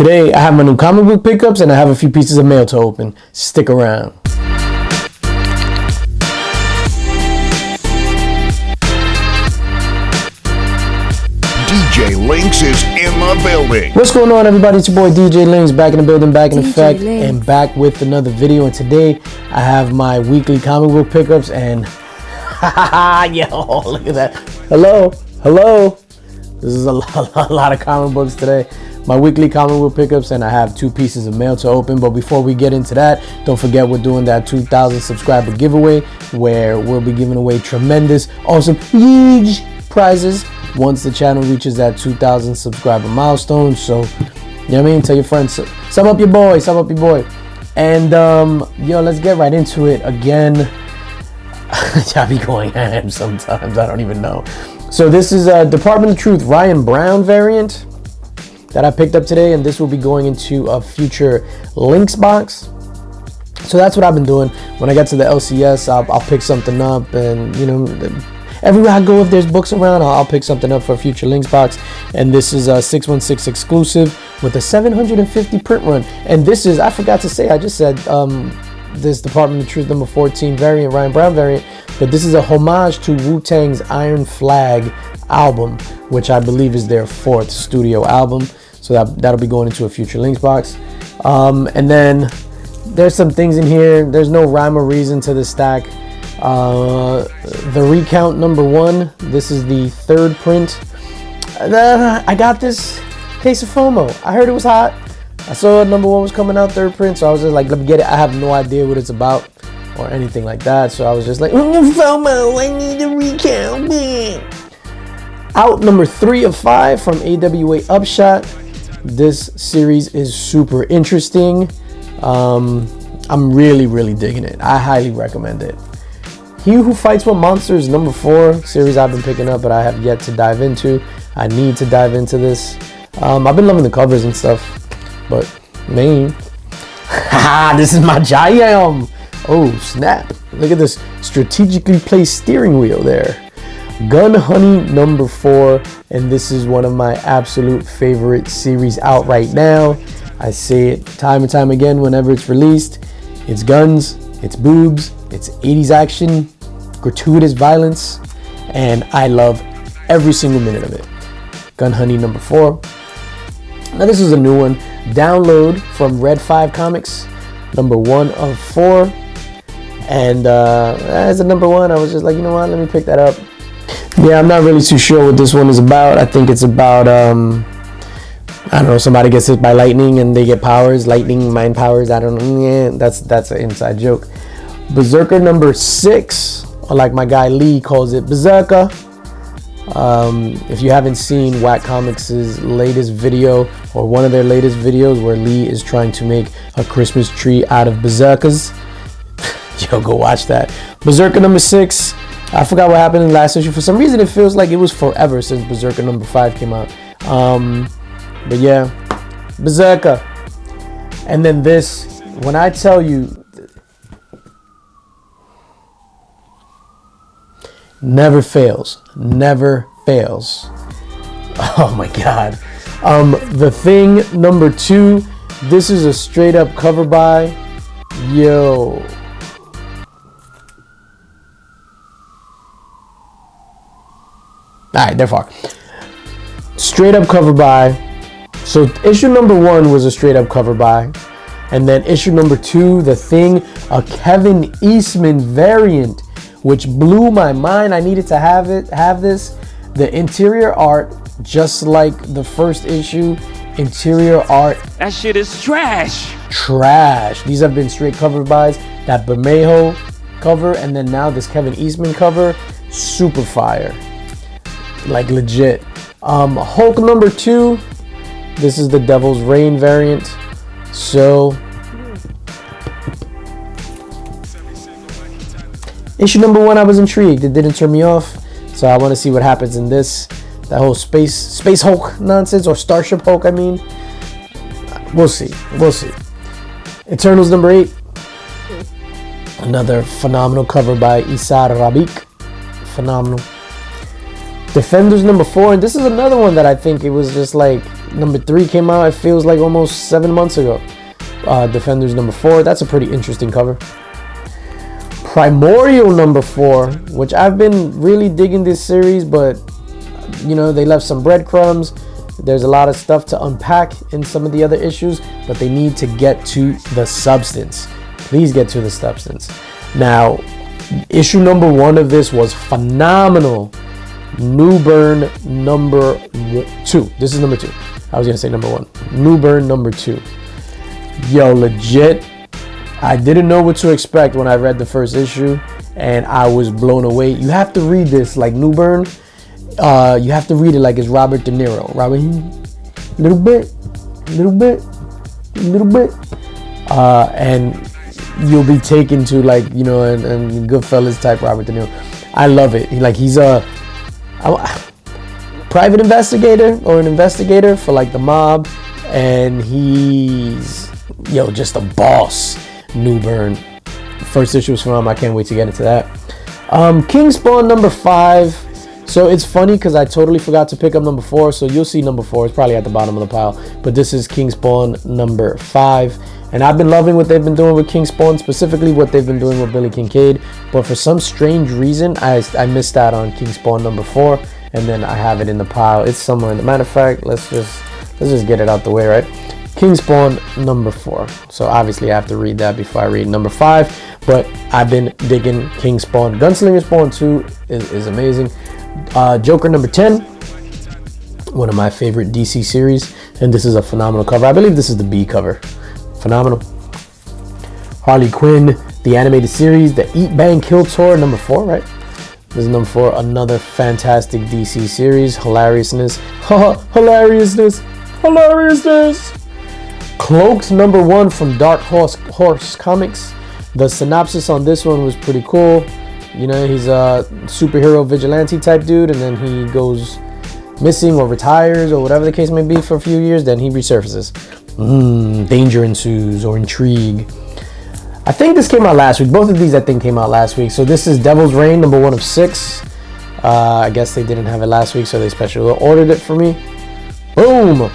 Today, I have my new comic book pickups and I have a few pieces of mail to open. Stick around. DJ Links is in the building. What's going on, everybody? It's your boy DJ Links, back in the building, back in effect, and back with another video. And today, I have my weekly comic book pickups and yo, look at that. Hello. This is a lot of comic books today. My weekly comic book pickups, and I have 2 pieces of mail to open. But before we get into that, don't forget we're doing that 2,000 subscriber giveaway where we'll be giving away tremendous, awesome, huge prizes once the channel reaches that 2,000 subscriber milestone. So, you know what I mean? Tell your friends, sum up your boy. And yo, let's get right into it again. Y'all be going ham sometimes, I don't even know. So this is a Department of Truth Ryan Brown variant that I picked up today, and this will be going into a future links box. So that's what I've been doing. When I get to the LCS, I'll pick something up, and you know, everywhere I go, if there's books around, I'll pick something up for a future links box. And this is a 616 exclusive with a 750 print run. And this is, I forgot to say, I just said this Department of Truth number 14 variant, Ryan Brown variant, but this is a homage to Wu-Tang's Iron Flag album, which I believe is their 4th studio album. So that'll be going into a future links box. And then there's some things in here. There's no rhyme or reason to the stack. The Recount number 1. This is the 3rd print. I got this case of FOMO. I heard it was hot. I saw number 1 was coming out, 3rd print. So I was just like, let me get it. I have no idea what it's about or anything like that. So I was just like, FOMO, I need a Recount. Out number 3 of 5 from AWA Upshot. This series is super interesting. I'm really digging it. I highly recommend it. He Who Fights with Monsters number 4 series I've been picking up, but I have yet to dive into. I need to dive into this. I've been loving the covers and stuff, but man, this is my jam. Oh snap! Look at this strategically placed steering wheel there. Gun Honey number 4, and this is one of my absolute favorite series out right now. I say it time and time again whenever it's released. It's guns, it's boobs, it's 80s action, gratuitous violence, and I love every single minute of it. Gun Honey number 4. Now this is a new one. Download from Red 5 Comics, number 1 of 4. And as a number 1, I was just like, you know what, let me pick that up. Yeah, I'm not really too sure what this one is about. I think it's about, I don't know, somebody gets hit by lightning and they get powers, lightning, mind powers, I don't know. Yeah, that's an inside joke. Berserker number 6, or like my guy Lee calls it, Berserker. If you haven't seen HAAWK Comics' latest video, or one of their latest videos where Lee is trying to make a Christmas tree out of berserkers, yo, go watch that. Berserker number 6. I forgot what happened in the last issue. For some reason, it feels like it was forever since Berserker number 5 came out. But yeah, Berserker. And then this, when I tell you, never fails. Oh my God. The Thing number 2. This is a straight up cover by. Yo. Alright, therefore. Straight up cover by. So issue number 1 was a straight up cover by. And then issue number 2, The Thing, a Kevin Eastman variant, which blew my mind. I needed to have this. The interior art, just like the first issue, interior art. That shit is trash. These have been straight cover buys. That Bermejo cover, and then now this Kevin Eastman cover, super fire. Like legit. HAAWK number 2. This is the Devil's Reign variant. So issue number 1, I was intrigued. It didn't turn me off. So I want to see what happens in this. That whole space HAAWK nonsense, or Starship HAAWK, I mean. We'll see. Eternals number 8. Another phenomenal cover by Isar Rabik. Phenomenal. Defenders number 4, and this is another one that I think it was just like number 3 came out, it feels like almost 7 months ago. Defenders number 4, that's a pretty interesting cover. Primordial number 4, which I've been really digging this series, but you know, they left some breadcrumbs. There's a lot of stuff to unpack in some of the other issues, but they need to get to the substance. Please get to the substance. Now, issue number 1 of this was phenomenal. New Burn number 2. This is number 2. I was gonna say number 1. New Burn number 2. Yo, legit, I didn't know what to expect when I read the first issue, and I was blown away. You have to read this like New Burn. You have to read it like it's Robert De Niro. Robert, little bit, and you'll be taken to, like, you know, and Goodfellas type Robert De Niro. I love it. He's a private investigator or an investigator for like the mob, and he's just a boss. New Burn. First issue was from him. I can't wait to get into that. King Spawn number 5. So it's funny because I totally forgot to pick up number 4. So you'll see number 4. It's probably at the bottom of the pile. But this is King Spawn number 5. And I've been loving what they've been doing with King Spawn, specifically what they've been doing with Billy Kincaid. But for some strange reason, I missed out on King Spawn number 4. And then I have it in the pile. It's somewhere in the matter of fact. Let's just get it out the way, right? King Spawn number 4. So obviously I have to read that before I read number 5. But I've been digging King Spawn. Gunslinger Spawn 2 is amazing. Joker number 10. One of my favorite DC series. And this is a phenomenal cover. I believe this is the B cover. Phenomenal. Harley Quinn, the animated series. The Eat Bang Kill Tour number 4, right? This is number 4. Another fantastic DC series. Hilariousness. Hilariousness. Cloaks number 1 from Dark Horse Comics. The synopsis on this one was pretty cool. You know, he's a superhero vigilante type dude, and then he goes missing or retires or whatever the case may be for a few years. Then he resurfaces. Danger ensues or intrigue. I think this came out last week. Both of these I think came out last week. So this is Devil's Reign number 1 of 6. I guess they didn't have it last week, so they special ordered it for me. Boom.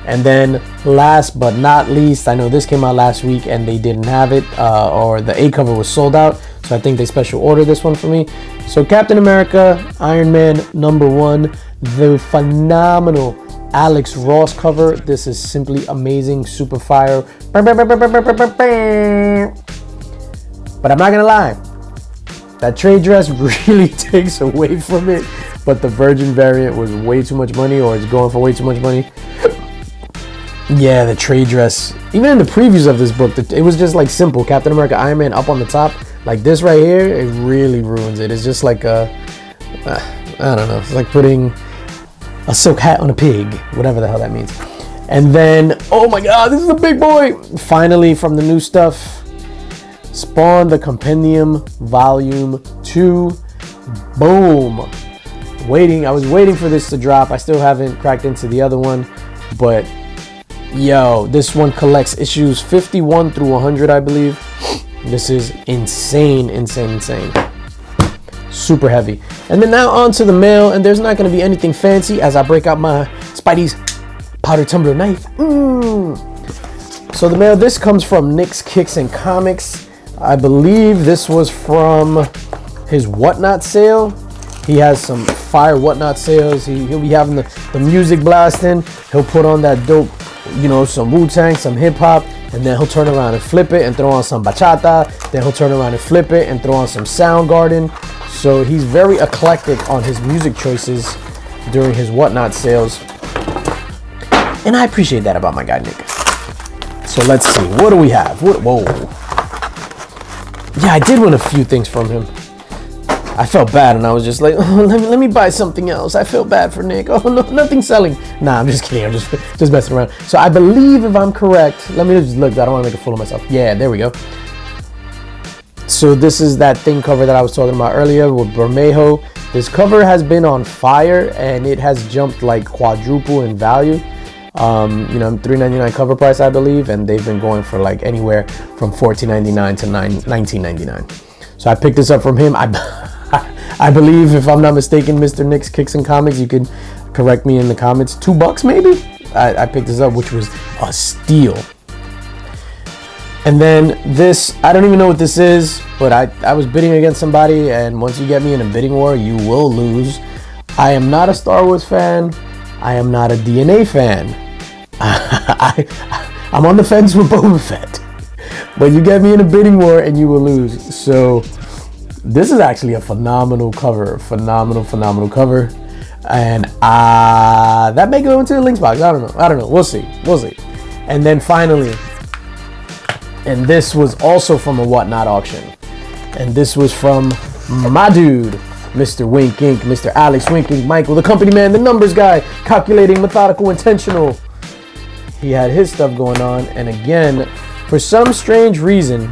And then last but not least, I know this came out last week and they didn't have it, or the A cover was sold out. So I think they special ordered this one for me. So Captain America, Iron Man number 1, the phenomenal Alex Ross cover. This is simply amazing, super fire. But I'm not gonna lie, that trade dress really takes away from it. But the Virgin variant was way too much money, or it's going for way too much money. Yeah, the trade dress, even in the previews of this book, it was just like simple Captain America, Iron Man up on the top. Like this right here, it really ruins it. It's just like I don't know, it's like putting a silk hat on a pig, whatever the hell that means. And then, oh my god, this is a big boy. Finally, from the new stuff, Spawn the Compendium Volume 2. Boom. I was waiting for this to drop. I still haven't cracked into the other one, but yo, this one collects issues 51 through 100, I believe. This is insane. Super heavy. And then now on to the mail, and there's not going to be anything fancy as I break out my Spidey's powder tumbler knife. So the mail, this comes from Nick's Kicks and Comics. I believe this was from his Whatnot sale. He has some fire Whatnot sales. He'll be having the music blasting. He'll put on that dope, you know, some Wu-Tang, some hip-hop, and then he'll turn around and flip it and throw on some bachata. Then he'll turn around and flip it and throw on some Soundgarden. So he's very eclectic on his music choices during his Whatnot sales. And I appreciate that about my guy, Nick. So let's see. What do we have? Whoa. Yeah, I did win a few things from him. I felt bad, and I was just like, oh, let me buy something else. I feel bad for Nick. Oh, no, nothing's selling. Nah, I'm just kidding. I'm just messing around. So I believe, if I'm correct, let me just look. I don't want to make a fool of myself. Yeah, there we go. So this is that thing cover that I was talking about earlier with Bermejo. This cover has been on fire, and it has jumped like quadruple in value. You know, $3.99 cover price, I believe, and they've been going for like anywhere from $14.99 to $19.99. So I picked this up from him. I believe, if I'm not mistaken, Mr. Nick's Kicks and Comics, you could correct me in the comments, $2 maybe? I picked this up, which was a steal. And then this, I don't even know what this is, but I was bidding against somebody, and once you get me in a bidding war, you will lose. I am not a Star Wars fan. I am not a DNA fan. I'm on the fence with Boba Fett. But you get me in a bidding war and you will lose. So this is actually a phenomenal cover. Phenomenal cover. And that may go into the links box. I don't know. We'll see. And then finally, and this was also from a Whatnot auction. And this was from my dude, Mr. Wink Inc., Mr. Alex Wink Inc., Michael, the company man, the numbers guy, calculating, methodical, intentional. He had his stuff going on. And again, for some strange reason,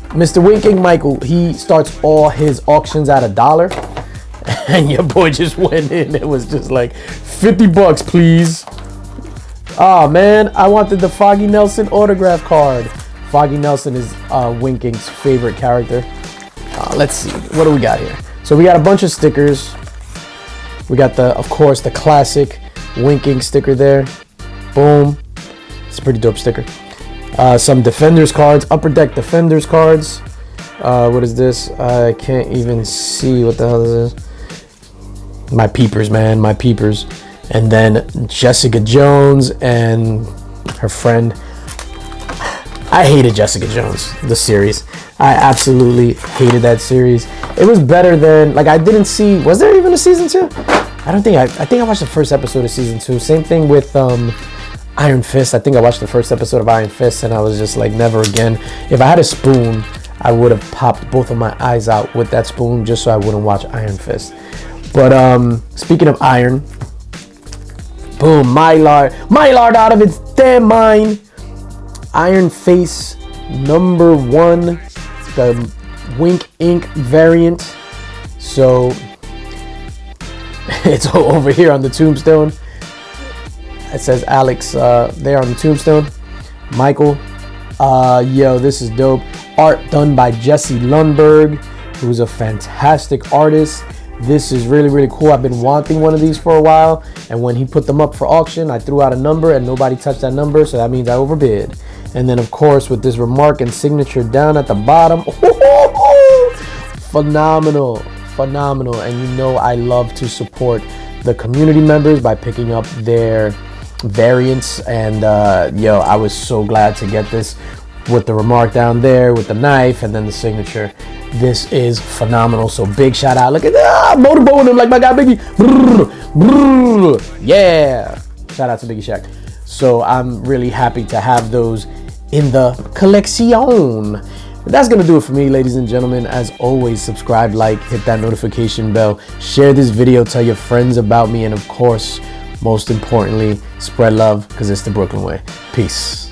Mr. Wink Inc. Michael, he starts all his auctions at $1. And your boy just went in. It was just like $50, please. Oh man, I wanted the Foggy Nelson autograph card. Foggy Nelson is Wink Inc.'s favorite character. Let's see, what do we got here? So we got a bunch of stickers. We got of course, the classic Wink Inc. sticker there. Boom. It's a pretty dope sticker. Some Defenders cards, Upper Deck Defenders cards. What is this? I can't even see what the hell this is. My peepers, man, my peepers. And then Jessica Jones and her friend. I hated Jessica Jones, the series. I absolutely hated that series. It was better than, like, I didn't see, was there even a season 2? I think I watched the first episode of season 2. Same thing with Iron Fist. I think I watched the first episode of Iron Fist and I was just like, never again. If I had a spoon, I would have popped both of my eyes out with that spoon just so I wouldn't watch Iron Fist. But speaking of iron, boom, Mylard out of its damn mind. Iron Face #1, the Wink Inc. variant. So it's over here on the tombstone. It says Alex there on the tombstone. Michael, yo, this is dope. Art done by Jesse Lundberg, who's a fantastic artist. This is really cool. I've been wanting one of these for a while, and when he put them up for auction, I threw out a number and nobody touched that number, so that means I overbid. And then of course with this remark and signature down at the bottom, phenomenal. And you know I love to support the community members by picking up their variants, and yo, I was so glad to get this with the remark down there with the knife and then the signature. This is phenomenal. So big shout out. Look at that, motorboating him like my guy Biggie. Yeah, shout out to Biggie Shack. So I'm really happy to have those in the collection. That's gonna do it for me, ladies and gentlemen. As always, subscribe, like, hit that notification bell, share this video, tell your friends about me, and of course, most importantly, spread love, because it's the Brooklyn way. Peace.